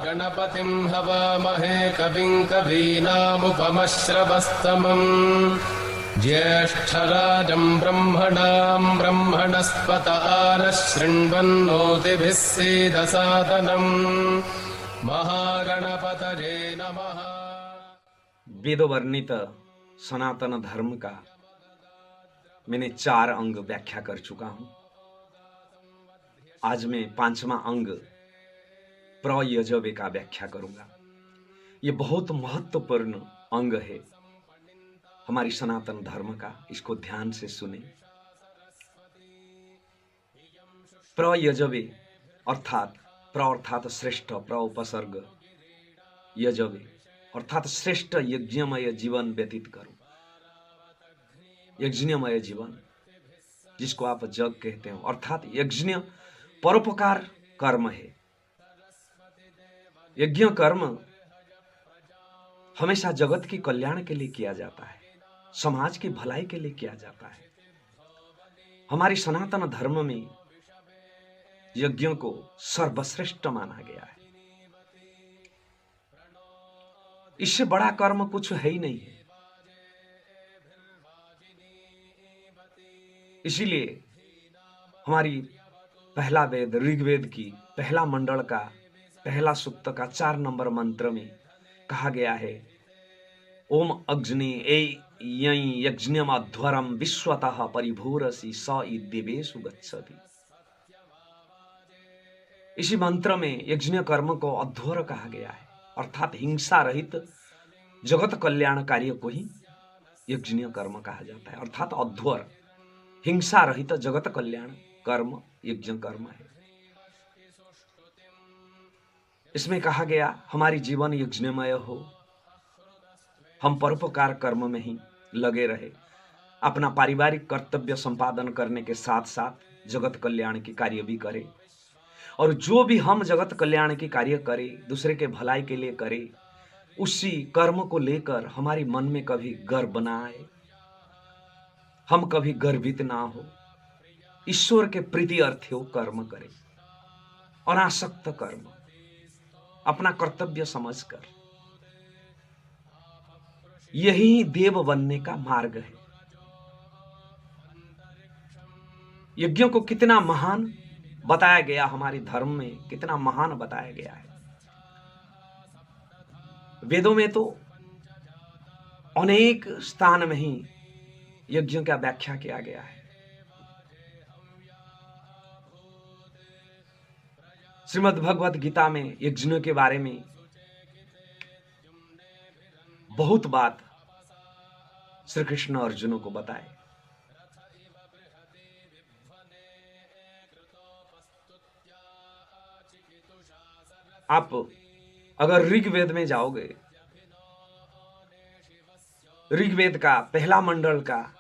गणपतिं हवामहे कविं कवीनामुपमश्रवस्तमम् ज्येष्ठराजं ब्रह्मणां ब्रह्मणस्पत आनः शृण्वन्नोतिभिः सीदसादनम् महागणपतये नमः। वेद वर्णित सनातन धर्म का मैंने 4 अंग व्याख्या कर चुका हूं। आज मैं 5वां अंग प्रयजवे का व्याख्या करूंगा। ये बहुत महत्वपूर्ण अंग है हमारी सनातन धर्म का, इसको ध्यान से सुने। प्रयजवे अर्थात प्र अर्थात श्रेष्ठ, प्र उपसर्ग, यजवे अर्थात श्रेष्ठ यज्ञमय जीवन व्यतीत करो। यज्ञमय जीवन जिसको आप जग कहते हो, अर्थात यज्ञ परोपकार कर्म है। यज्ञ कर्म हमेशा जगत की कल्याण के लिए किया जाता है, समाज की भलाई के लिए किया जाता है। हमारी सनातन धर्म में यज्ञ को सर्वश्रेष्ठ माना गया है। इससे बड़ा कर्म कुछ है ही नहीं है। इसीलिए हमारी पहला वेद ऋग्वेद की पहला मंडल का पहला सूक्त का 4 नंबर मंत्र में कहा गया है, ओम अग्नि ए यज्ञम अध्वरम विश्वतः परिभूरसि स दिवेषु गच्छति। इसी मंत्र में यज्ञ कर्म को अध्वर कहा गया है, अर्थात हिंसा रहित जगत कल्याण कार्य को ही यज्ञ कर्म कहा जाता है। अर्थात अध्वर हिंसा रहित जगत कल्याण कर्म यज्ञ कर्म है। इसमें कहा गया हमारी जीवन यज्ञमय हो, हम परोपकार कर्म में ही लगे रहे, अपना पारिवारिक कर्तव्य संपादन करने के साथ साथ जगत कल्याण की कार्य भी करें। और जो भी हम जगत कल्याण की कार्य करें, दूसरे के भलाई के लिए करें, उसी कर्म को लेकर हमारी मन में कभी गर्व ना आए, हम कभी गर्वित ना हो, ईश्वर के प्रीति अर्थ हो कर्म करें, अनासक्त कर्म अपना कर्तव्य समझकर। यही देव बनने का मार्ग है। यज्ञों को कितना महान बताया गया, हमारे धर्म में कितना महान बताया गया है। वेदों में तो अनेक स्थान में ही यज्ञों का व्याख्या किया गया है। श्रीमद् भगवत गीता में यज्ञों के बारे में बहुत बात श्री कृष्ण अर्जुन को बताए। आप अगर ऋग्वेद में जाओगे, ऋग्वेद का पहला मंडल का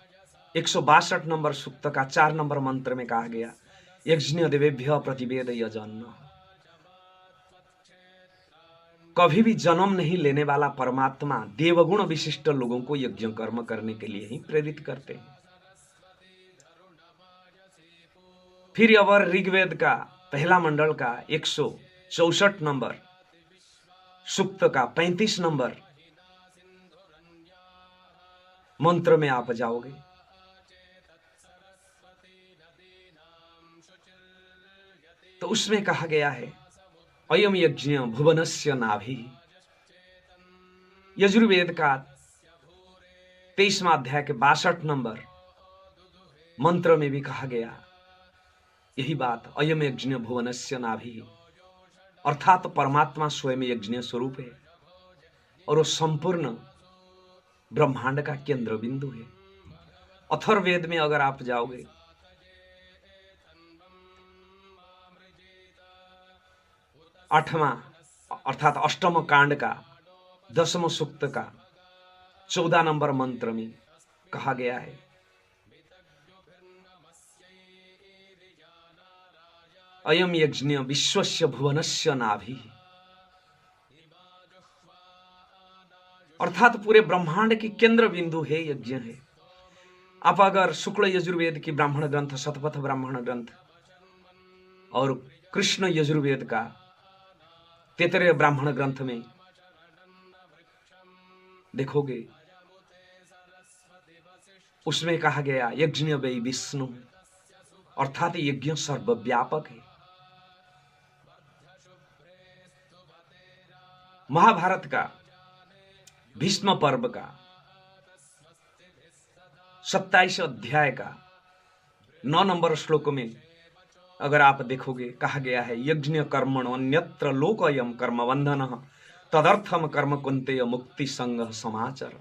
162 नंबर सूक्त का 4 नंबर मंत्र में कहा गया, यज्ञ देवेभ्य प्रतिवेद यजन। कभी भी जन्म नहीं लेने वाला परमात्मा देवगुण विशिष्ट लोगों को यज्ञ कर्म करने के लिए ही प्रेरित करते हैं। फिर अवर ऋग्वेद का पहला मंडल का 164 नंबर सूक्त का 35 नंबर मंत्र में आप जाओगे, तो उसमें कहा गया है, अयम यज्ञ भुवनस्य नाभि। यजुर्वेद का 23वां अध्याय के 62 नंबर मंत्र में भी कहा गया यही बात, अयम यज्ञ भुवनस्य नाभि, अर्थात परमात्मा स्वयं यज्ञ स्वरूप है और वो संपूर्ण ब्रह्मांड का केंद्र बिंदु है। अथर्ववेद में अगर आप जाओगे, आठवां अर्थात अष्टम कांड का 10वें सूक्त का 14 नंबर मंत्र में कहा गया है, अयम यज्ञ विश्वस्य भुवनस्य नाभि, अर्थात पूरे ब्रह्मांड की केंद्र बिंदु है, यज्ञ है। आप अगर शुक्ल यजुर्वेद की ब्राह्मण ग्रंथ, शतपथ ब्राह्मण ग्रंथ और कृष्ण यजुर्वेद का तैत्तिरीय ब्राह्मण ग्रंथ में देखोगे, उसमें कहा गया यज्ञ वै विष्णु, अर्थात यज्ञ सर्वव्यापक है। महाभारत का भीष्म पर्व का 27 अध्याय का 9 नंबर श्लोक में अगर आप देखोगे, कहा गया है यज्ञ कर्मण अन्यत्र लोकयम कर्म बंधन तदर्थम कर्म कुंतेय मुक्ति संग समाचर।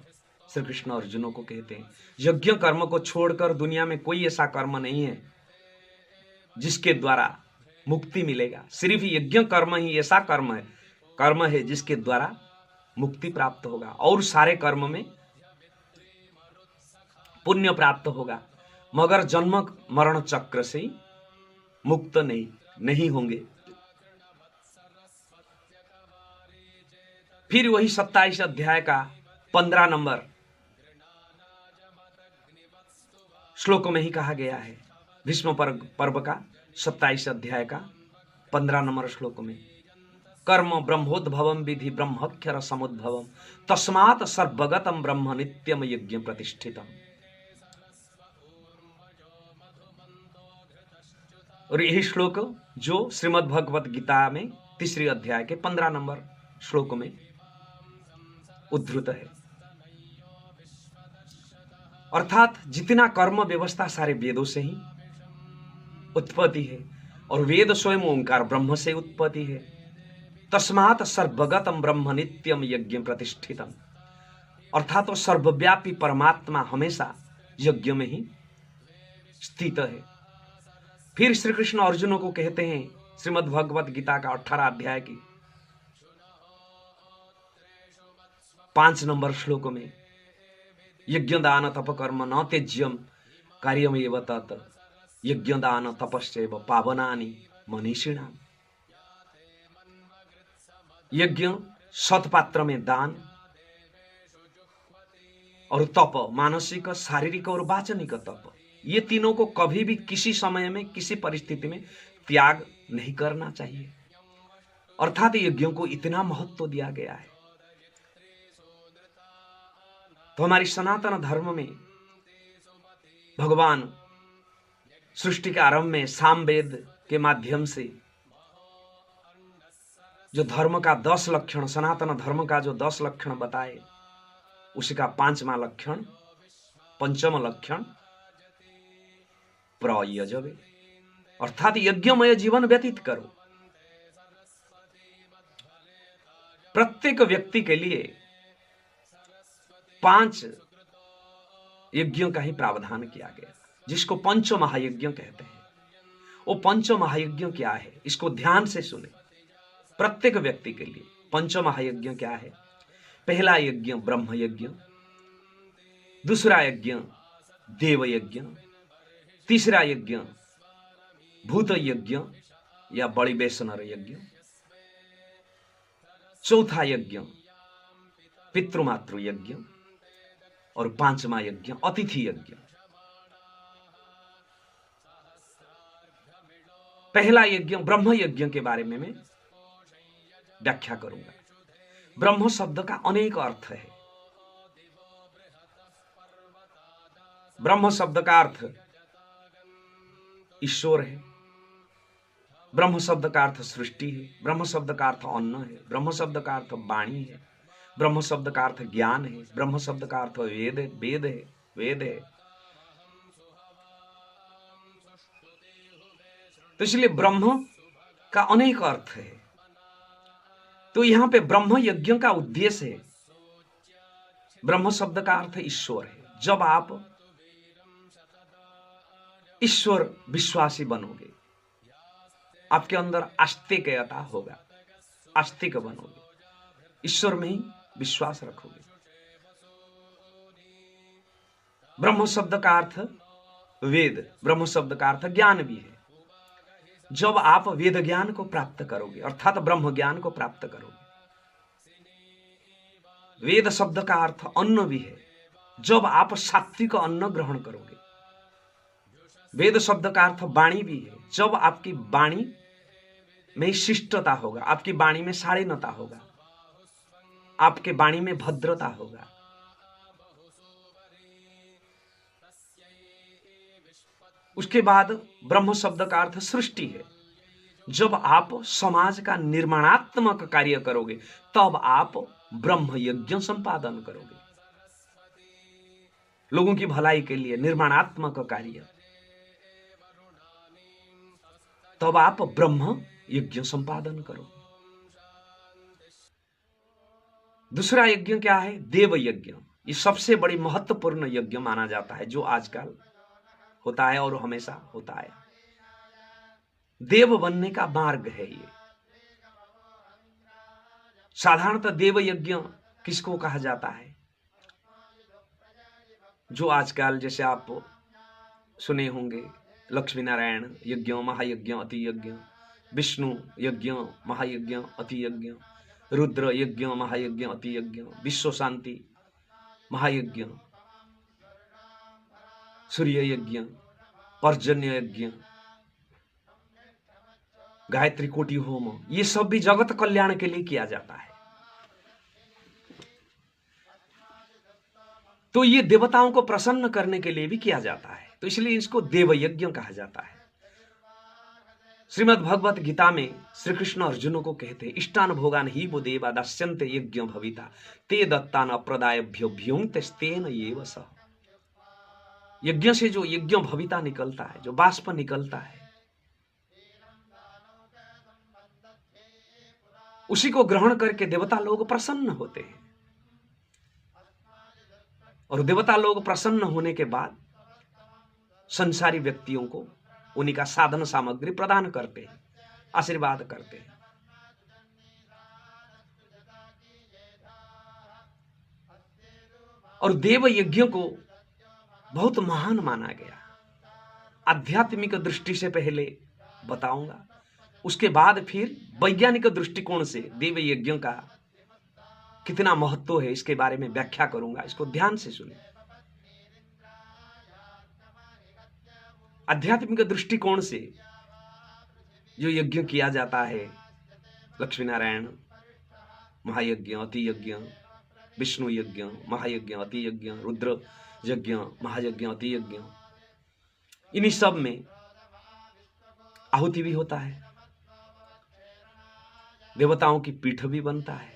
श्री कृष्ण अर्जुनों को कहते हैं यज्ञ कर्म को छोड़कर दुनिया में कोई ऐसा कर्म नहीं है जिसके द्वारा मुक्ति मिलेगा। सिर्फ यज्ञ कर्म ही ऐसा कर्म है जिसके द्वारा मुक्ति प्राप्त होगा, और सारे कर्म में पुण्य प्राप्त होगा, मगर जन्म मरण चक्र से मुक्त नहीं होंगे। फिर वही 27 अध्याय का 15 नंबर श्लोक में ही कहा गया है, भीष्म पर्व का 27 अध्याय का 15 नंबर श्लोक में, कर्म ब्रह्मोद्भवम विधि ब्रह्मक्षर समुद्भवम तस्मात् सर्वगतम ब्रह्म नित्यम यज्ञ प्रतिष्ठितम। और यही श्लोक जो श्रीमद् भगवत गीता में 3 अध्याय के 15 नंबर श्लोक में उद्धृत है। अर्थात जितना कर्म व्यवस्था सारे वेदों से ही उत्पत्ति है, और वेद स्वयं ओंकार ब्रह्म से उत्पत्ति है। तस्मात् सर्वगतम ब्रह्म नित्यम यज्ञ प्रतिष्ठितम, अर्थात वो सर्वव्यापी परमात्मा हमेशा यज्ञ में ही स्थित है। फिर श्री कृष्ण अर्जुनों को कहते हैं श्रीमद् भगवत गीता का 18 अध्याय की 5 नंबर श्लोक में, यज्ञ दान तप कर्म न त्यज्यम कार्यमेव तत् यज्ञ दान तपश्चैव पावनानि मनीषिणाम। यज्ञ सत्पात्र में दान और तप, मानसिक शारीरिक और वाचनिक तप, ये तीनों को कभी भी किसी समय में किसी परिस्थिति में त्याग नहीं करना चाहिए। अर्थात यज्ञों को इतना महत्व दिया गया है। तो हमारी सनातन धर्म में भगवान सृष्टि के आरंभ में सामवेद के माध्यम से जो धर्म का 10 लक्षण, सनातन धर्म का जो 10 लक्षण बताए, उसी का 5वां लक्षण, 5वां लक्षण प्रयजवे, अर्थात यज्ञमय जीवन व्यतीत करो। प्रत्येक व्यक्ति के लिए 5 यज्ञों का ही प्रावधान किया गया, जिसको पंच महायज्ञ कहते हैं। वो पंच महायज्ञ क्या है, इसको ध्यान से सुने। प्रत्येक व्यक्ति के लिए पंच महायज्ञ क्या है? पहला यज्ञ ब्रह्म यज्ञ, दूसरा यज्ञ देव यज्ञ, तीसरा यज्ञ भूत यज्ञ या बड़ी वैष्णव यज्ञ, चौथा यज्ञ पितृमातृ यज्ञ, और 5वां यज्ञ अतिथि यज्ञ। पहला यज्ञ ब्रह्म यज्ञ के बारे में मैं व्याख्या करूंगा। ब्रह्म शब्द का अनेक अर्थ है। ब्रह्म शब्द का अर्थ ईश्वर है, ब्रह्म शब्द का अर्थ सृष्टि है, ब्रह्म शब्द का अर्थ अन्न है, ब्रह्म शब्द का अर्थ वाणी है, ब्रह्म शब्द का अर्थ ज्ञान है, ब्रह्म शब्द का अर्थ वेद है। तो इसलिए ब्रह्म का अनेक अर्थ है। तो यहां पे ब्रह्म यज्ञ का उद्देश्य है, ब्रह्म शब्द का अर्थ ईश्वर है। जब आप ईश्वर विश्वासी बनोगे, आपके अंदर आस्तिकता होगा, आस्तिक बनोगे, ईश्वर में ही विश्वास रखोगे। ब्रह्म शब्द का अर्थ वेद, ब्रह्म शब्द का अर्थ ज्ञान भी है। जब आप वेद ज्ञान को प्राप्त करोगे, अर्थात ब्रह्म ज्ञान को प्राप्त करोगे, वेद शब्द का अर्थ अन्न भी है। जब आप सात्विक अन्न ग्रहण करोगे, वेद शब्द का अर्थ वाणी भी है। जब आपकी वाणी में शिष्टता होगा, आपकी वाणी में शालीनता होगा, आपके वाणी में भद्रता होगा। उसके बाद ब्रह्म शब्द का अर्थ सृष्टि है। जब आप समाज का निर्माणात्मक कार्य करोगे तब आप ब्रह्म यज्ञ संपादन करोगे, लोगों की भलाई के लिए निर्माणात्मक कार्य, तब आप ब्रह्म यज्ञ संपादन करो। दूसरा यज्ञ क्या है? देव यज्ञ। ये सबसे बड़ी महत्वपूर्ण यज्ञ माना जाता है जो आजकल होता है और हमेशा होता है। देव बनने का मार्ग है ये। साधारणतः देव यज्ञ किसको कहा जाता है? जो आजकल जैसे आप सुने होंगे, लक्ष्मी नारायण यज्ञ, महायज्ञ, अति यज्ञ, विष्णु यज्ञ, महायज्ञ, अति यज्ञ, रुद्र यज्ञ, महायज्ञ, अति यज्ञ, विश्व शांति महायज्ञ, सूर्य यज्ञ, पर्जन्य यज्ञ, गायत्री कोटि होम, ये सब भी जगत कल्याण के लिए किया जाता है। तो ये देवताओं को प्रसन्न करने के लिए भी किया जाता है, तो इसलिए इसको देव यज्ञ कहा जाता है। श्रीमद् भगवत गीता में श्री कृष्ण अर्जुन को कहते हैं, इष्टान भोगान ही वो देवा दास्यन्ते यज्ञ भविता ते दत्तान अप्रदायभ्यो भ्योंतेस्तेन एव सः। यज्ञ से जो यज्ञ भविता निकलता है, जो बाष्प निकलता है, उसी को ग्रहण करके देवता लोग प्रसन्न होते हैं, और देवता लोग प्रसन्न होने के बाद संसारी व्यक्तियों को उन्हीं का साधन सामग्री प्रदान करते हैं, आशीर्वाद करते हैं। और देव यज्ञ को बहुत महान माना गया। आध्यात्मिक दृष्टि से पहले बताऊंगा, उसके बाद फिर वैज्ञानिक दृष्टिकोण से देव यज्ञ का कितना महत्व है इसके बारे में व्याख्या करूंगा। इसको ध्यान से सुने। आध्यात्मिक दृष्टिकोण से जो यज्ञ किया जाता है, लक्ष्मी नारायण महायज्ञ, अति यज्ञ, विष्णु यज्ञ, महायज्ञ, अति यज्ञ, रुद्र यज्ञ, महायज्ञ, अति यज्ञ, इन्हीं सब में आहुति भी होता है, देवताओं की पीठ भी बनता है।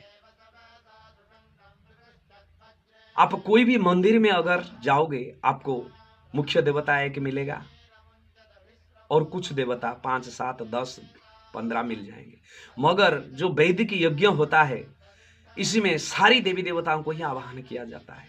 आप कोई भी मंदिर में अगर जाओगे, आपको मुख्य देवता एक मिलेगा और कुछ देवता 5, 7, 10, 15 मिल जाएंगे, मगर जो वैदिक यज्ञ होता है इसी में सारी देवी देवताओं को ही आवाहन किया जाता है।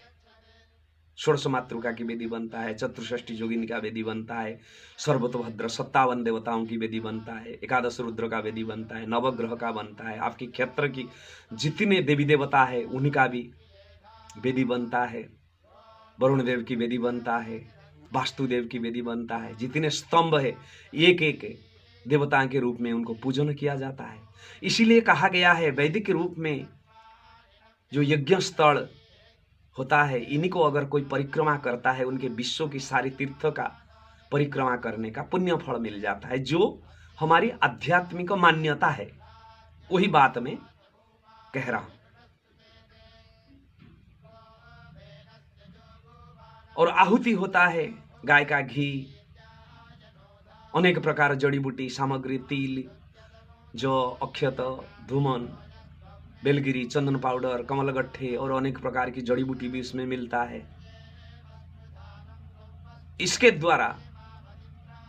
षोडश मातृका की वेदी बनता है, चतुष्षष्टि जोगिनी का वेदी बनता है, सर्वतोभद्र 57 देवताओं की वेदी बनता है, एकादश रुद्र का वेदी बनता है, नवग्रह का बनता है, आपके क्षेत्र की जितने देवी देवता है उन्हीं का भी वेदी बनता है, वरुण देव की वेदी बनता है, वास्तुदेव की वेदी बनता है, जितने स्तंभ है एक एक देवता के रूप में उनको पूजन किया जाता है। इसीलिए कहा गया है वैदिक रूप में जो यज्ञ स्थल होता है, इन्हीं को अगर कोई परिक्रमा करता है, उनके विश्व की सारी तीर्थ का परिक्रमा करने का पुण्य फल मिल जाता है, जो हमारी आध्यात्मिक मान्यता है। वही बात मैं कह रहा हूं। और आहुति होता है गाय का घी, अनेक प्रकार जड़ी बूटी सामग्री, तिल, जो अक्षत, धूमन, बेलगिरी, चंदन पाउडर, कमलगट्ठे और अनेक प्रकार की जड़ी बूटी भी इसमें मिलता है। इसके द्वारा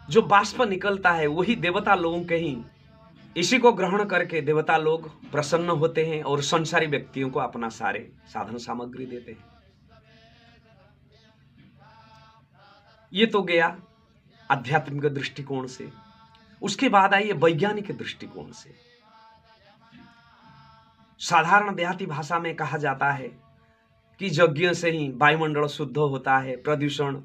जो बाष्प निकलता है वही देवता लोगों के ही, इसी को ग्रहण करके देवता लोग प्रसन्न होते हैं और संसारी व्यक्तियों को अपना सारे साधन सामग्री देते हैं। ये तो गया आध्यात्मिक दृष्टिकोण से। उसके बाद आइए वैज्ञानिक दृष्टिकोण से। साधारण देहाती भाषा में कहा जाता है कि यज्ञ से ही वायुमंडल शुद्ध होता है, प्रदूषण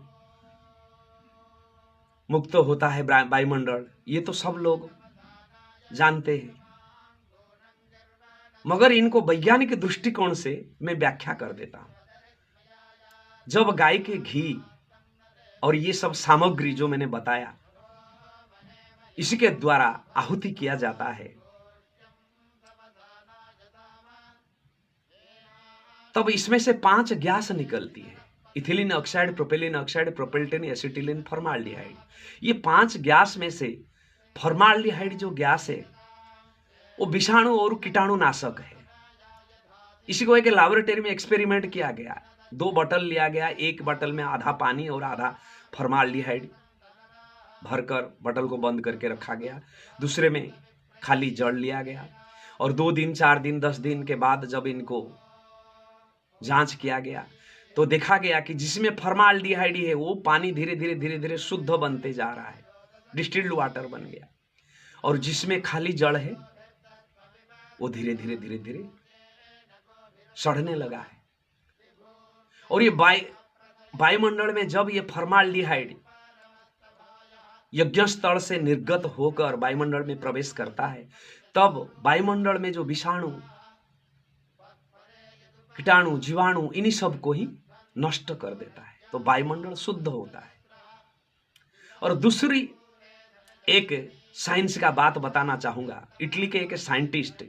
मुक्त होता है वायुमंडल। ये तो सब लोग जानते हैं, मगर इनको वैज्ञानिक दृष्टिकोण से मैं व्याख्या कर देता हूं। जब गाय के घी और ये सब सामग्री जो मैंने बताया, इसी के द्वारा आहुति किया जाता है, तब इसमें से 5 गैस निकलती है, इथिलीन ऑक्साइड, प्रोपेलिन ऑक्साइड, प्रोपेल्टेन, एसिटिलीन, फॉर्माल्डिहाइड। ये 5 गैस में से फॉर्माल्डिहाइड जो गैस है वो विषाणु और कीटाणुनाशक है। इसी को एक लैबोरेटरी में एक्सपेरिमेंट किया गया, 2 बोतल लिया गया, एक बोतल में आधा पानी और आधा फॉर्माल्डिहाइड भरकर बोतल को बंद करके रखा गया, दूसरे में खाली जड़ लिया गया और 2 दिन, 4 दिन, 10 दिन के बाद जब इनको जांच किया गया तो देखा गया कि जिसमें फॉर्माल्डिहाइड है वो पानी धीरे धीरे धीरे धीरे शुद्ध बनते जा रहा है, डिस्टिल्ड वाटर बन गया, और जिसमें खाली जड़ है वो धीरे धीरे धीरे धीरे सड़ने लगा है। और ये वायुमंडल में जब ये फॉर्माल्डिहाइड यज्ञ स्थल से निर्गत होकर वायुमंडल में प्रवेश करता है, तब वायुमंडल में जो विषाणु, कीटाणु, जीवाणु, इन्हीं सब को ही नष्ट कर देता है, तो वायुमंडल शुद्ध होता है। और दूसरी एक साइंस का बात बताना चाहूंगा। इटली के एक साइंटिस्ट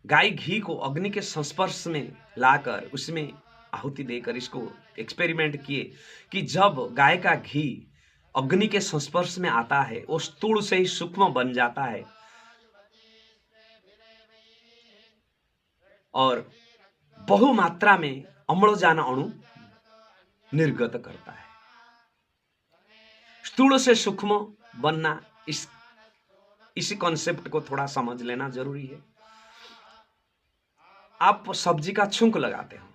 गाय घी को अग्नि के संस्पर्श में लाकर उसमें आहुति देकर इसको एक्सपेरिमेंट किए कि जब गाय का घी अग्नि के संस्पर्श में आता है वो स्थूल से ही सूक्ष्म बन जाता है और बहुमात्रा में अम्लजान अणु निर्गत करता है। स्थूल से सूक्ष्म बनना, इसी कॉन्सेप्ट को थोड़ा समझ लेना जरूरी है। आप सब्जी का छुंक लगाते हो,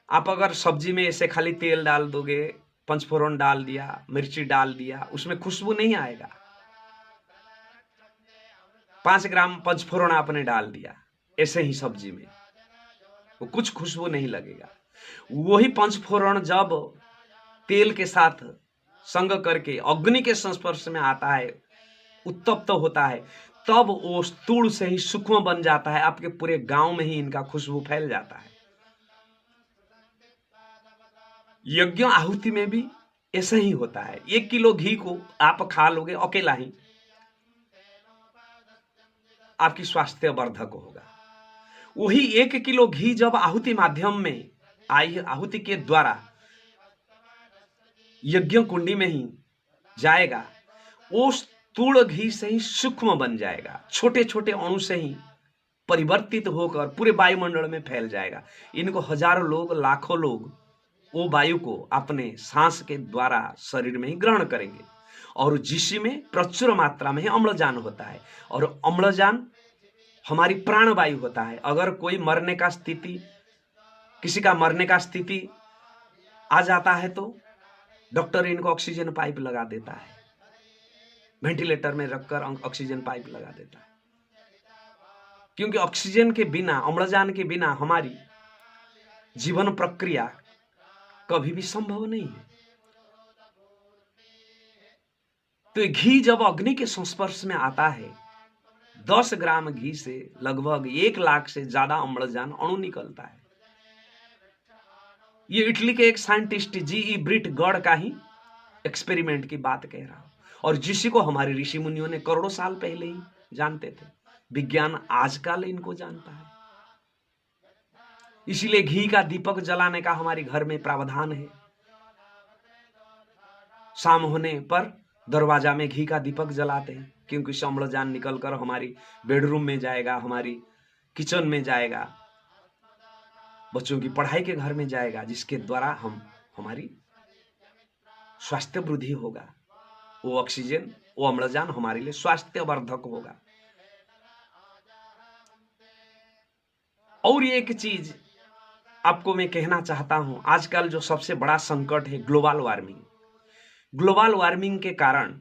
आप अगर सब्जी में ऐसे खाली तेल डाल दोगे, पंचफोरन डाल दिया, मिर्ची डाल दिया, उसमें खुशबू नहीं आएगा। 5 ग्राम पंचफोरन आपने डाल दिया ऐसे ही सब्जी में, वो कुछ खुशबू नहीं लगेगा। वही पंचफोरन जब तेल के साथ संग करके अग्नि के संस्पर्श में आता है, उत्तप्त होता है, तब वो स्थूल से ही सूक्ष्म बन जाता है। आपके पूरे गांव में ही इनका खुशबू फैल जाता है। यज्ञ आहुति में भी ऐसा ही होता है। 1 किलो घी को आप खा लोगे अकेला ही, आपकी स्वास्थ्य वर्धक होगा। वही 1 किलो घी जब आहुति माध्यम में आहुति के द्वारा यज्ञ कुंडी में ही जाएगा, वो स्थूल घी से ही सूक्ष्म बन जाएगा, छोटे छोटे अणु से ही परिवर्तित होकर पूरे वायुमंडल में फैल जाएगा। इनको हजारों लोग, लाखों लोग वो वायु को अपने सांस के द्वारा शरीर में ही ग्रहण करेंगे, और जिसमें प्रचुर मात्रा में अम्लजान होता है। और अम्लजान हमारी प्राण वायु होता है। अगर कोई मरने का स्थिति, किसी का मरने का स्थिति आ जाता है तो डॉक्टर इनको ऑक्सीजन पाइप लगा देता है, वेंटिलेटर में रखकर ऑक्सीजन पाइप लगा देता है, क्योंकि ऑक्सीजन के बिना, अम्लजान के बिना हमारी जीवन प्रक्रिया कभी भी संभव नहीं है। तो घी जब अग्नि के संस्पर्श में आता है, 10 ग्राम घी से लगभग 1 लाख से ज्यादा अम्लजान अणु निकलता है। ये इटली के एक साइंटिस्ट जी.ई. ब्रिट गॉड का ही एक्सपेरिमेंट की बात कह रहा हूं, और जिसी को हमारे ऋषि मुनियों ने करोड़ों साल पहले ही जानते थे। विज्ञान आजकल इनको जानता है। इसीलिए घी का दीपक जलाने का हमारे घर में प्रावधान है। शाम होने पर दरवाजा में घी का दीपक जलाते हैं, क्योंकि अम्लजान निकलकर हमारी बेडरूम में जाएगा, हमारी किचन में जाएगा, बच्चों की पढ़ाई के घर में जाएगा, जिसके द्वारा हमारी स्वास्थ्य वृद्धि होगा। वो ऑक्सीजन, वो अम्लजान हमारे लिए स्वास्थ्य वर्धक होगा। और एक चीज आपको मैं कहना चाहता हूं, आजकल जो सबसे बड़ा संकट है ग्लोबल वार्मिंग। ग्लोबल वार्मिंग के कारण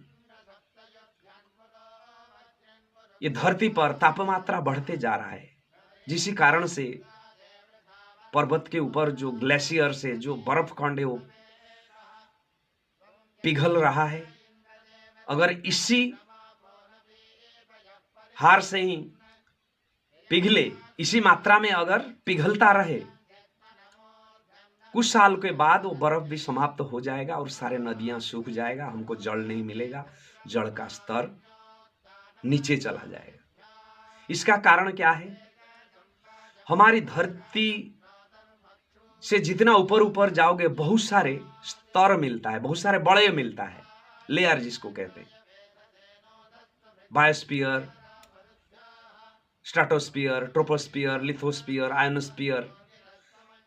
ये धरती पर तापमात्रा बढ़ते जा रहा है, जिस कारण से पर्वत के ऊपर जो ग्लेशियर से जो बर्फ खंड है वो पिघल रहा है। अगर इसी हार से ही पिघले, इसी मात्रा में अगर पिघलता रहे, कुछ साल के बाद वो बर्फ भी समाप्त हो जाएगा और सारे नदियां सूख जाएगा, हमको जल नहीं मिलेगा, जल का स्तर नीचे चला जाएगा। इसका कारण क्या है? हमारी धरती से जितना ऊपर ऊपर जाओगे बहुत सारे स्तर मिलता है, बहुत सारे बड़े मिलता है, लेयर जिसको कहते हैं। Biosphere, stratosphere, troposphere, lithosphere, ionosphere,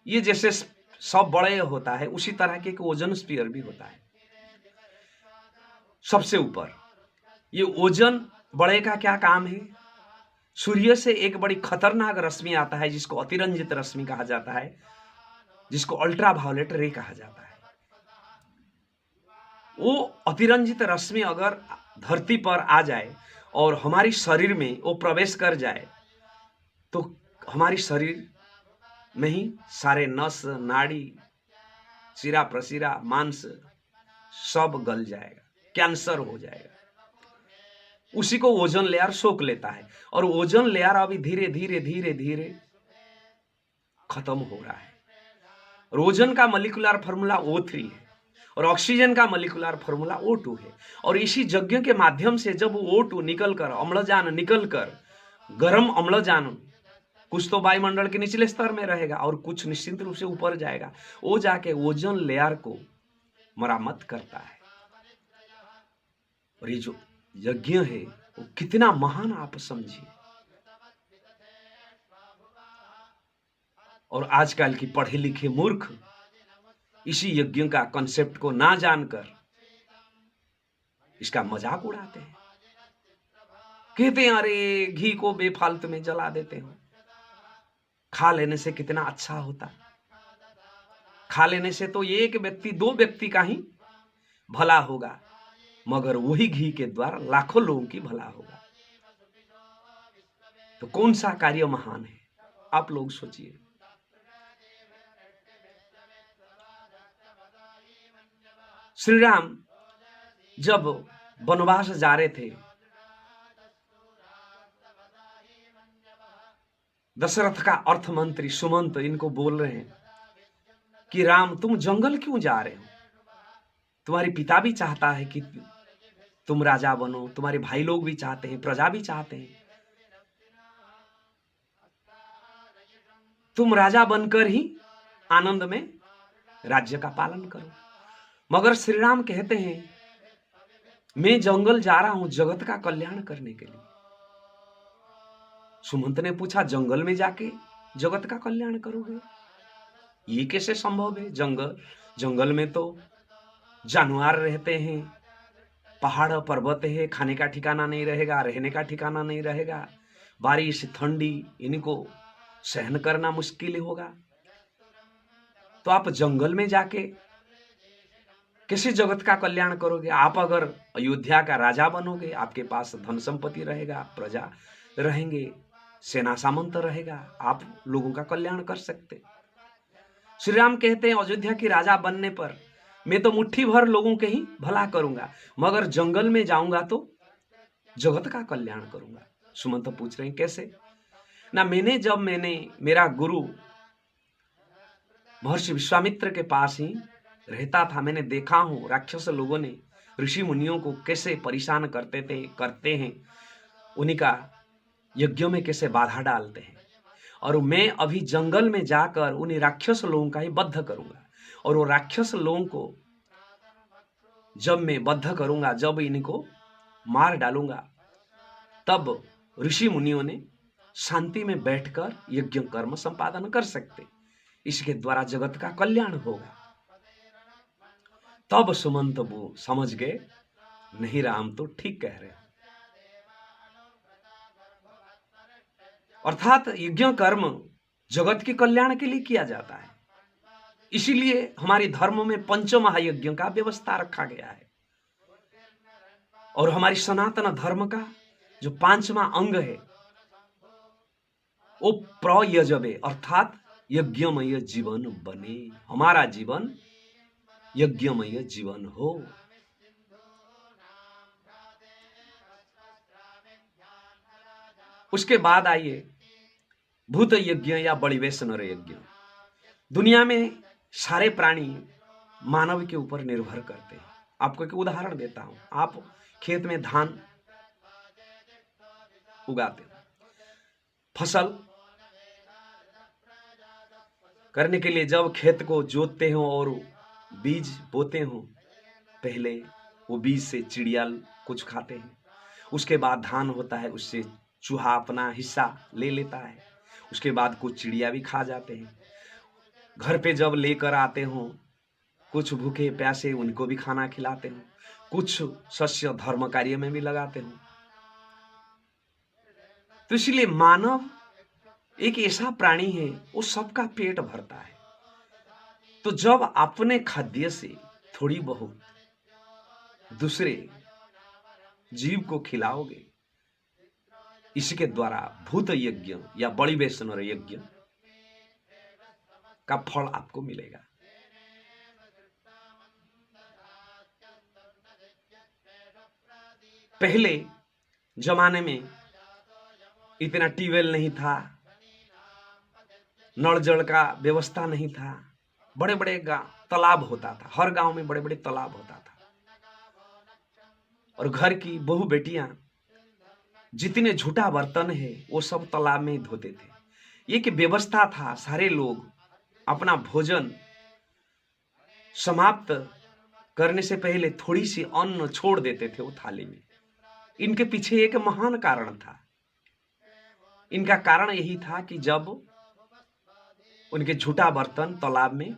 ये जैसे सब बड़े होता है उसी तरह के एक ओजोन स्फीयर भी होता है सबसे ऊपर। ये ओजोन बड़े का क्या काम है? सूर्य से एक बड़ी खतरनाक रश्मि आता है जिसको अतिरंजित रश्मि कहा जाता है, जिसको अल्ट्रा वायोलेट रे कहा जाता है। वो अतिरंजित रश्मि अगर धरती पर आ जाए और हमारी शरीर में वो प्रवेश कर जाए तो हमारी शरीर में ही सारे नस, नाड़ी, सिरा प्रसिरा, मांस सब गल जाएगा, कैंसर हो जाएगा। उसी को ओजोन लेयर सोख लेता है और ओजोन लेयर अभी धीरे धीरे धीरे धीरे खत्म हो रहा है। और ओजोन का मॉलिक्यूलर फार्मूला O3 है और ऑक्सीजन का मॉलिक्यूलर फार्मूला O2 है। और इसी यज्ञ के माध्यम से जब O2 निकलकर, अम्लजान निकलकर, गर्म अम्लजान कुछ तो वायुमंडल के निचले स्तर में रहेगा और कुछ निश्चित रूप से ऊपर जाएगा, वो जाके ओजोन लेयर को मरम्मत करता है। और ये जो यज्ञ है वो कितना महान आप समझिए। और आजकल की पढ़े लिखे मूर्ख इसी यज्ञ का कॉन्सेप्ट को ना जानकर इसका मजाक उड़ाते हैं, कहते हैं अरे घी को बेफालतू में जला देते हो, खा लेने से कितना अच्छा होता, खा लेने से तो एक व्यक्ति, दो व्यक्ति का ही भला होगा, मगर वही घी के द्वारा लाखों लोगों की भला होगा। तो कौन सा कार्य महान है आप लोग सोचिए। श्री राम जब वनवास जा रहे थे, दशरथ का अर्थ मंत्री सुमंत इनको बोल रहे हैं कि राम तुम जंगल क्यों जा रहे हो? तुम्हारे पिता भी चाहता है कि तुम राजा बनो, तुम्हारे भाई लोग भी चाहते हैं, प्रजा भी चाहते हैं, तुम राजा बनकर ही आनंद में राज्य का पालन करो। मगर श्री राम कहते हैं मैं जंगल जा रहा हूं जगत का कल्याण करने के लिए। सुमंत ने पूछा जंगल में जाके जगत का कल्याण करोगे? ये कैसे संभव है? जंगल में तो जानवर रहते हैं, पहाड़ पर्वत है, खाने का ठिकाना नहीं रहेगा, रहने का ठिकाना नहीं रहेगा, बारिश ठंडी इनको सहन करना मुश्किल होगा। तो आप जंगल में जाके कैसे जगत का कल्याण करोगे? आप अगर अयोध्या का राजा बनोगे, आपके पास धन संपत्ति रहेगा, प्रजा रहेंगे, सेना सामंत रहेगा, आप लोगों का कल्याण कर सकते। श्री राम कहते हैं अयोध्या के राजा बनने पर मैं तो मुट्ठी भर लोगों के ही भला करूंगा, मगर जंगल में जाऊंगा तो जगत का कल्याण करूंगा। सुमंत पूछ रहे हैं कैसे? ना मैंने मेरा गुरु महर्षि विश्वामित्र के पास ही रहता था, मैंने देखा हूं राक्षस लोगों ने ऋषि मुनियों को कैसे परेशान करते हैं, उन्हीं का यज्ञों में कैसे बाधा डालते हैं। और मैं अभी जंगल में जाकर उन्हीं राक्षस लोगों का ही बद्ध करूंगा। और वो राक्षस लोगों को जब मैं बद्ध करूंगा, जब इनको मार डालूंगा, तब ऋषि मुनियों ने शांति में बैठकर यज्ञ कर्म संपादन कर सकते, इसके द्वारा जगत का कल्याण होगा। तब सुमंत वो समझ गए नहीं राम तो ठीक कह रहे हैं। अर्थात यज्ञ कर्म जगत के कल्याण के लिए किया जाता है। इसीलिए हमारे धर्म में पंच महायज्ञ का व्यवस्था रखा गया है। और हमारी सनातन धर्म का जो पांचवा अंग है वो प्रयजबे, अर्थात यज्ञमय जीवन बने, हमारा जीवन यज्ञमय जीवन हो। उसके बाद आइए भूत यज्ञ या बलिवेश नर यज्ञ। दुनिया में सारे प्राणी मानव के ऊपर निर्भर करते हैं। आपको एक उदाहरण देता हूं। आप खेत में धान उगाते हो, फसल करने के लिए जब खेत को जोतते हो और बीज बोते हो, पहले वो बीज से चिड़िया कुछ खाते हैं, उसके बाद धान होता है, उससे चूहा अपना हिस्सा ले लेता है, उसके बाद कुछ चिड़िया भी खा जाते हैं। घर पे जब लेकर आते हो, कुछ भूखे प्यासे उनको भी खाना खिलाते हो, कुछ शस्य धर्म कार्य में भी लगाते हो। तो इसलिए मानव एक ऐसा प्राणी है, वो सबका पेट भरता है। तो जब अपने खाद्य से थोड़ी बहुत दूसरे जीव को खिलाओगे, इसके द्वारा भूत यज्ञ या बलि वैष्णव यज्ञ का फल आपको मिलेगा। पहले जमाने में इतना ट्यूबवेल नहीं था, नल जल का व्यवस्था नहीं था, बड़े बड़े तालाब होता था, हर गांव में बड़े बड़े तालाब होता था, और घर की बहू बेटियां जितने झूठा बर्तन है वो सब तालाब में ही धोते थे। ये कि व्यवस्था था, सारे लोग अपना भोजन समाप्त करने से पहले थोड़ी सी अन्न छोड़ देते थे वो थाली में। इनके पीछे एक महान कारण था। इनका कारण यही था कि जब उनके झूठा बर्तन तालाब में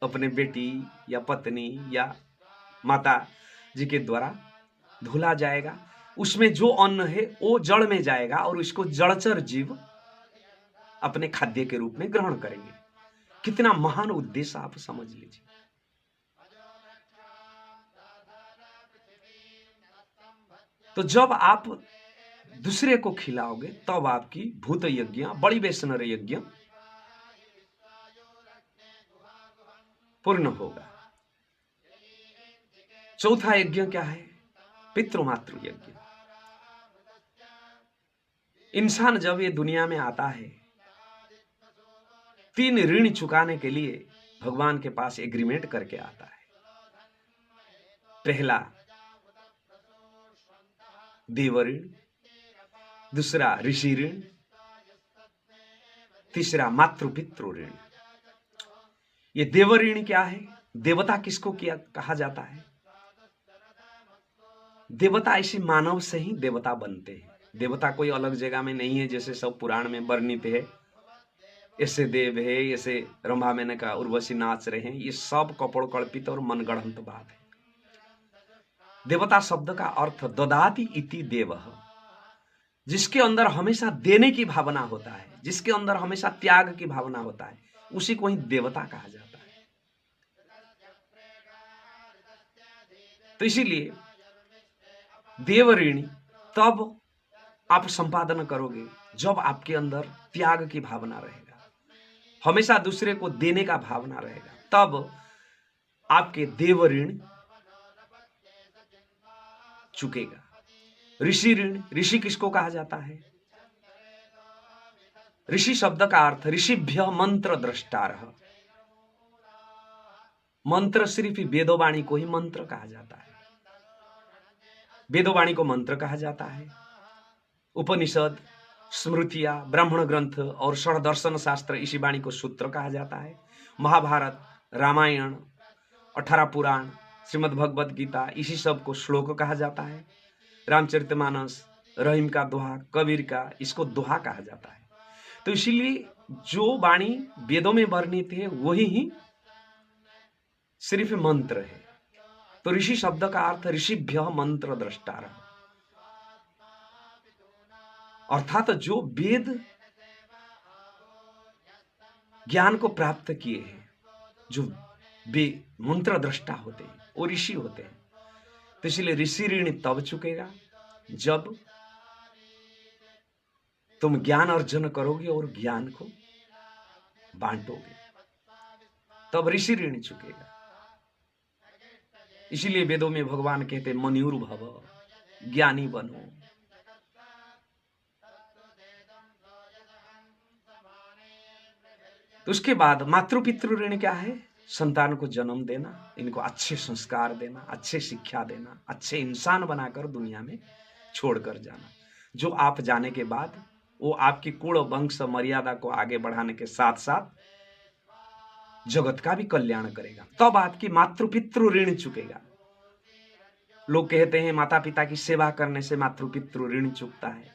अपने बेटी या पत्नी या माता जी के द्वारा धुला जाएगा, उसमें जो अन्न है वो जड़ में जाएगा और उसको जड़चर जीव अपने खाद्य के रूप में ग्रहण करेंगे। कितना महान उद्देश्य आप समझ लीजिए। तो जब आप दूसरे को खिलाओगे तब आपकी भूत यज्ञ, बलि वैष्णव यज्ञ पूर्ण होगा। चौथा यज्ञ क्या है? पितृमातृ यज्ञ। इंसान जब ये दुनिया में आता है, 3 ऋण चुकाने के लिए भगवान के पास एग्रीमेंट करके आता है। पहला देव ऋण, दूसरा ऋषि ऋण, तीसरा मातृ पितृ ऋण। ये देव ऋण क्या है? देवता किसको किया कहा जाता है? देवता इसी मानव से ही देवता बनते हैं। देवता कोई अलग जगह में नहीं है, जैसे सब पुराण में वर्णित है, ऐसे देव है, ऐसे रंभा मेनका उर्वशी नाच रहे हैं। ये सब कपड़ कल्पित और मनगढ़ंत बात है। देवता शब्द का अर्थ ददाति इति देवः, जिसके अंदर हमेशा देने की भावना होता है, जिसके अंदर हमेशा त्याग की भावना होता है, उसी को ही देवता कहा जाता है। तो इसीलिए देव ऋणी तब आप संपादन करोगे जब आपके अंदर त्याग की भावना रहेगा, हमेशा दूसरे को देने का भावना रहेगा, तब आपके देव ऋण चुकेगा। ऋषि ऋण, ऋषि किसको कहा जाता है? ऋषि शब्द का अर्थ ऋषिभ्य मंत्र द्रष्टारः। मंत्र सिर्फ वेदोवाणी को ही मंत्र कहा जाता है। वेदोवाणी को मंत्र कहा जाता है। उपनिषद, स्मृतियां, ब्राह्मण ग्रंथ और षड दर्शन शास्त्र, इसी वाणी को सूत्र कहा जाता है। महाभारत, रामायण, 18 पुराण, श्रीमद् भगवद गीता, इसी सब को श्लोक कहा जाता है। रामचरितमानस, रहीम का दोहा, कबीर का, इसको दोहा कहा जाता है। तो इसीलिए जो वाणी वेदों में वर्णित है वही ही सिर्फ मंत्र है। तो ऋषि शब्द का अर्थ ऋषिभ्य मंत्र द्रष्टारः, अर्थात जो वेद ज्ञान को प्राप्त किए हैं, जो वे मंत्र दृष्टा होते हैं, वो ऋषि होते हैं। तो इसलिए ऋषि ऋण तब चुकेगा जब तुम ज्ञान अर्जन करोगे और ज्ञान को बांटोगे, तब ऋषि ऋण चुकेगा। इसीलिए वेदों में भगवान कहते मन्युर भव, ज्ञानी बनो। तो उसके बाद मातृ पितृ ऋण क्या है? संतान को जन्म देना, इनको अच्छे संस्कार देना, अच्छे शिक्षा देना, अच्छे इंसान बनाकर दुनिया में छोड़कर जाना, जो आप जाने के बाद वो आपकी कुल वंश मर्यादा को आगे बढ़ाने के साथ साथ जगत का भी कल्याण करेगा। तब आपकी मातृपितृ ऋण चुकेगा। लोग कहते हैं माता पिता की सेवा करने से मातृपितृ ऋण चुकता है।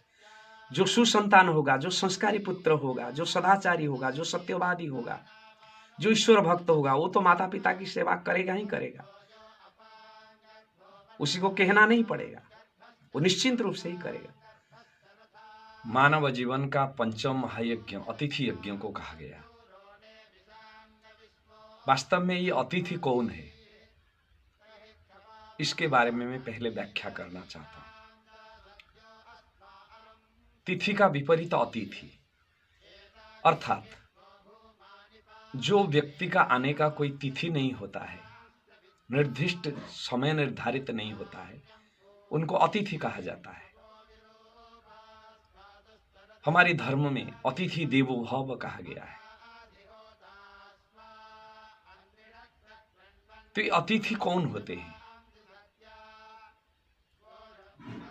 जो सुसंतान होगा, जो संस्कारी पुत्र होगा, जो सदाचारी होगा, जो सत्यवादी होगा, जो ईश्वर भक्त होगा, वो तो माता पिता की सेवा करेगा ही करेगा। उसी को कहना नहीं पड़ेगा, वो निश्चिंत रूप से ही करेगा। मानव जीवन का पंचम महायज्ञ अतिथि यज्ञ को कहा गया। वास्तव में ये अतिथि कौन है, इसके बारे में मैं पहले व्याख्या करना चाहता हूं। तिथि का विपरीत अतिथि, अर्थात जो व्यक्ति का आने का कोई तिथि नहीं होता है, निर्दिष्ट समय निर्धारित नहीं होता है, उनको अतिथि कहा जाता है। हमारे धर्म में अतिथि देवो भव कहा गया है। तो ये अतिथि कौन होते हैं?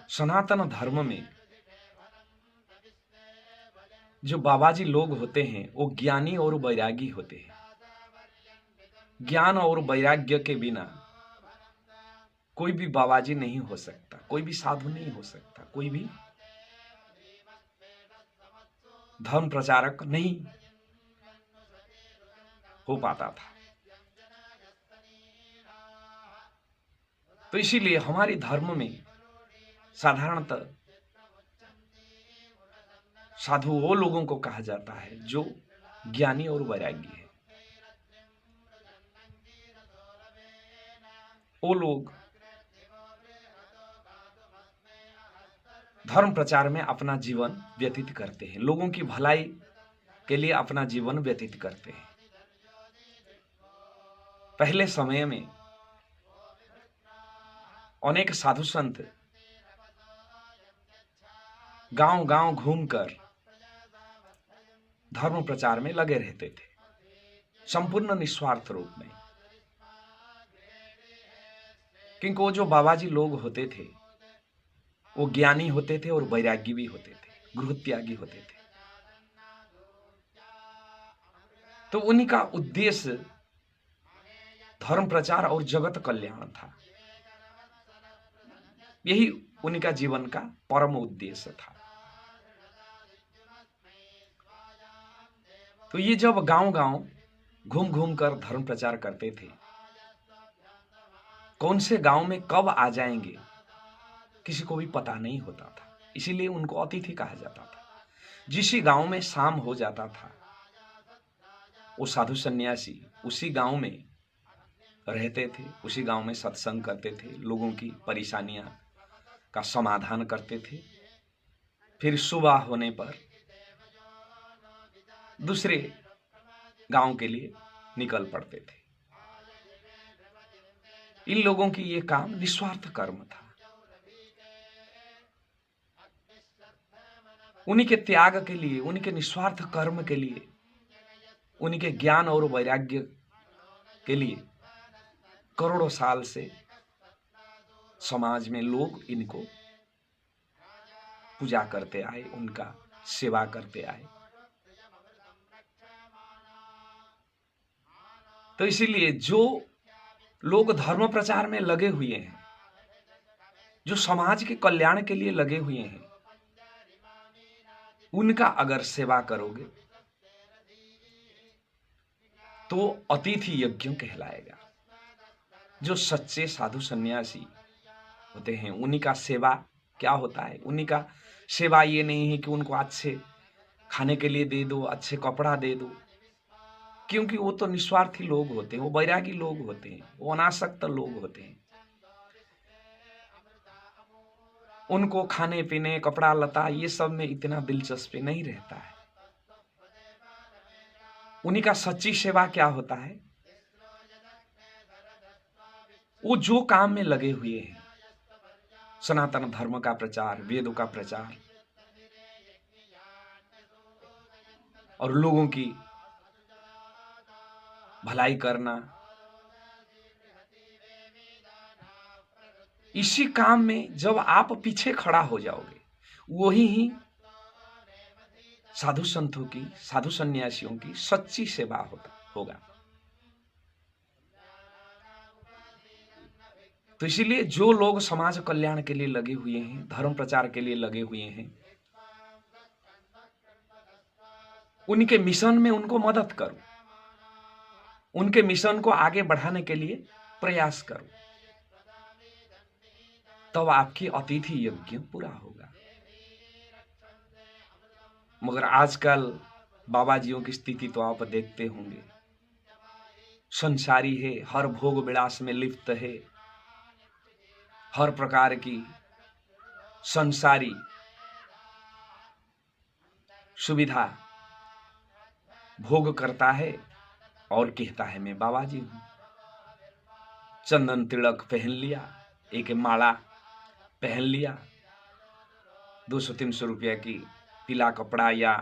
सनातन धर्म में जो बाबाजी लोग होते हैं वो ज्ञानी और वैरागी होते हैं। ज्ञान और वैराग्य के बिना कोई भी बाबाजी नहीं हो सकता, कोई भी साधु नहीं हो सकता, कोई भी धर्म प्रचारक नहीं हो पाता था। तो इसीलिए हमारे धर्म में साधारणतः साधु वो लोगों को कहा जाता है जो ज्ञानी और वैरागी है। वो लोग धर्म प्रचार में अपना जीवन व्यतीत करते हैं, लोगों की भलाई के लिए अपना जीवन व्यतीत करते हैं। पहले समय में अनेक साधु संत गांव गांव घूमकर धर्म प्रचार में लगे रहते थे, संपूर्ण निस्वार्थ रूप में। क्योंकि वो जो बाबाजी लोग होते थे वो ज्ञानी होते थे और वैरागी भी होते थे, गृहत्यागी होते थे। तो उन्हीं का उद्देश्य धर्म प्रचार और जगत कल्याण था। यही उन्हीं का जीवन का परम उद्देश्य था। तो ये जब गांव गांव घूम घूम कर धर्म प्रचार करते थे, कौन से गांव में कब आ जाएंगे किसी को भी पता नहीं होता था, इसीलिए उनको अतिथि कहा जाता था। जिस गांव में शाम हो जाता था वो साधु सन्यासी उसी गांव में रहते थे, उसी गांव में सत्संग करते थे, लोगों की परेशानियां का समाधान करते थे। फिर सुबह होने पर दूसरे गांव के लिए निकल पड़ते थे। इन लोगों की ये काम निस्वार्थ कर्म था। उन्हीं के त्याग के लिए, उन्हीं के निस्वार्थ कर्म के लिए, उन्हीं के ज्ञान और वैराग्य के लिए करोड़ों साल से समाज में लोग इनको पूजा करते आए, उनका सेवा करते आए। तो इसीलिए जो लोग धर्म प्रचार में लगे हुए हैं, जो समाज के कल्याण के लिए लगे हुए हैं, उनका अगर सेवा करोगे तो अतिथि यज्ञ कहलाएगा। जो सच्चे साधु सन्यासी होते हैं उन्हीं का सेवा क्या होता है? उन्हीं का सेवा ये नहीं है कि उनको अच्छे खाने के लिए दे दो, अच्छे कपड़ा दे दो, क्योंकि वो तो निस्वार्थी लोग होते हैं, वो वैरागी लोग होते हैं, वो अनासक्त लोग होते हैं। उनको खाने पीने, कपड़ा लता ये सब में इतना दिलचस्पी नहीं रहता है। उन्हीं का सच्ची सेवा क्या होता है? वो जो काम में लगे हुए हैं, सनातन धर्म का प्रचार, वेदों का प्रचार और लोगों की भलाई करना, इसी काम में जब आप पीछे खड़ा हो जाओगे, वही ही साधु संतों की, साधु सन्यासियों की सच्ची सेवा होगा। तो इसीलिए जो लोग समाज कल्याण के लिए लगे हुए हैं, धर्म प्रचार के लिए लगे हुए हैं, उनके मिशन में उनको मदद करो, उनके मिशन को आगे बढ़ाने के लिए प्रयास करो, तब आपकी अतिथि यज्ञ पूरा होगा। मगर आजकल बाबा जियों की स्थिति तो आप देखते होंगे, संसारी है, हर भोग विलास में लिप्त है, हर प्रकार की संसारी सुविधा भोग करता है और कहता है मैं बाबा जी हूं। चंदन तिलक पहन लिया, एक माला पहन लिया, 200-300 रुपया की पीला कपड़ा या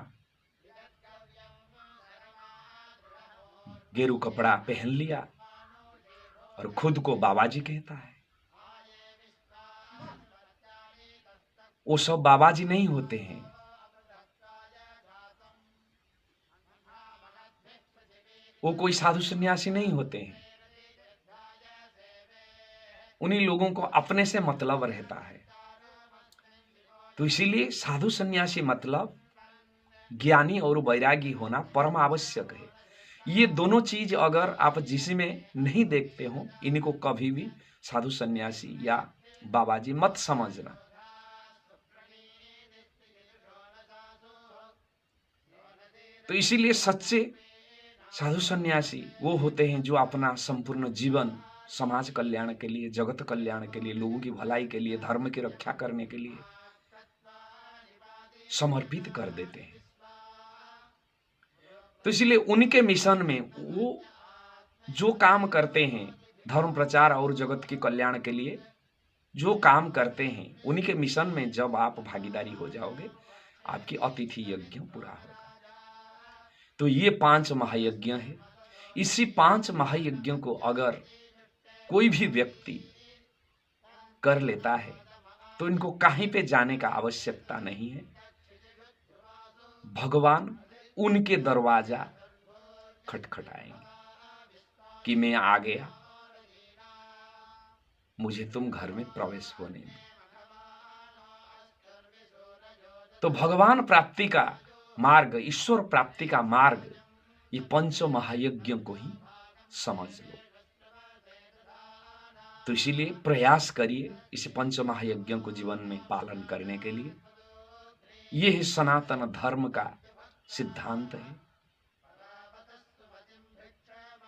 गेरू कपड़ा पहन लिया और खुद को बाबा जी कहता है। वो सब बाबा जी नहीं होते हैं। वो कोई साधु सन्यासी नहीं होते हैं। उन्हीं लोगों को अपने से मतलब रहता है। तो इसीलिए साधु सन्यासी मतलब ज्ञानी और वैरागी होना परम आवश्यक है। ये दोनों चीज अगर आप जिसमें नहीं देखते हो, इनको कभी भी साधु सन्यासी या बाबा जी मत समझना। तो इसीलिए सच्चे साधु सन्यासी वो होते हैं जो अपना संपूर्ण जीवन समाज कल्याण के लिए, जगत कल्याण के लिए, लोगों की भलाई के लिए, धर्म की रक्षा करने के लिए समर्पित कर देते हैं। तो इसलिए उनके मिशन में वो जो काम करते हैं, धर्म प्रचार और जगत के कल्याण के लिए जो काम करते हैं, उनके मिशन में जब आप भागीदारी हो जाओगे, आपकी अतिथि यज्ञ पूरा होगा। तो ये 5 महायज्ञ है। इसी 5 महायज्ञों को अगर कोई भी व्यक्ति कर लेता है तो इनको कहीं पे जाने का आवश्यकता नहीं है। भगवान उनके दरवाजा खटखटाएंगे कि मैं आ गया, मुझे तुम घर में प्रवेश होने दो। तो भगवान प्राप्ति का मार्ग, ईश्वर प्राप्ति का मार्ग, ये 5 महायज्ञों को ही समझ लो। तो इसीलिए प्रयास करिए इस 5 महायज्ञों को जीवन में पालन करने के लिए। यह सनातन धर्म का सिद्धांत है।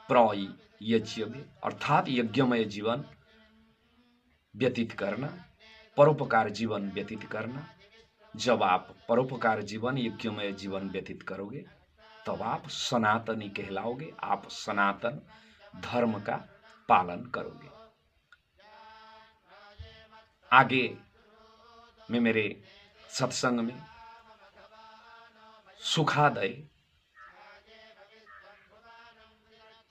प्रयज्ञ अर्थात यज्ञमय जीवन व्यतीत करना, परोपकार जीवन व्यतीत करना। जब आप परोपकार जीवन, यज्ञमय जीवन व्यतीत करोगे तब आप सनातनी कहलाओगे, आप सनातन धर्म का पालन करोगे। आगे मैं मेरे सत्संग में सुखादय,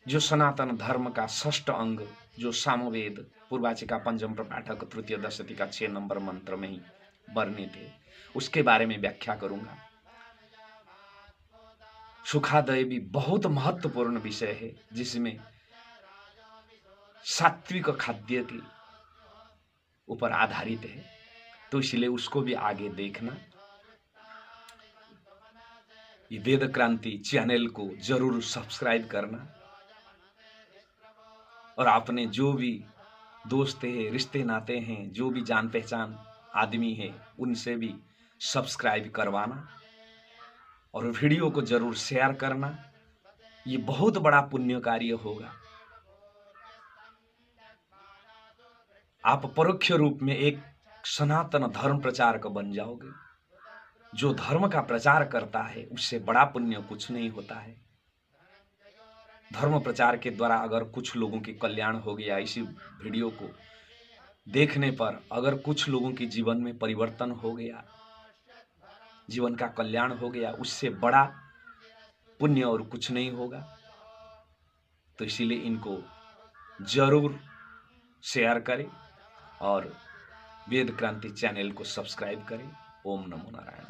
जो सनातन धर्म का 6ठ अंग, जो सामवेद, पूर्वाचिका, पंचम प्रपाठक, तृतीय दशती का 6 नंबर मंत्र में ही वर्णित है, उसके बारे में व्याख्या करूंगा। सुखादय भी बहुत महत्वपूर्ण विषय है, जिसमें सात्विक खाद्य के ऊपर आधारित है। तो इसलिए उसको भी आगे देखना। ये वेद क्रांति चैनल को जरूर सब्सक्राइब करना और आपने जो भी दोस्त है, रिश्ते नाते हैं, जो भी जान पहचान आदमी है, उनसे भी सब्सक्राइब करवाना और वीडियो को जरूर शेयर करना। ये बहुत बड़ा पुण्य कार्य होगा। आप परोक्ष रूप में एक सनातन धर्म प्रचारक बन जाओगे। जो धर्म का प्रचार करता है उससे बड़ा पुण्य कुछ नहीं होता है। धर्म प्रचार के द्वारा अगर कुछ लोगों की कल्याण हो गया, इसी वीडियो को देखने पर अगर कुछ लोगों के जीवन में परिवर्तन हो गया, जीवन का कल्याण हो गया, उससे बड़ा पुण्य और कुछ नहीं होगा। तो इसीलिए इनको जरूर शेयर करें और वेद क्रांति चैनल को सब्सक्राइब करें। ओम नमो नारायण।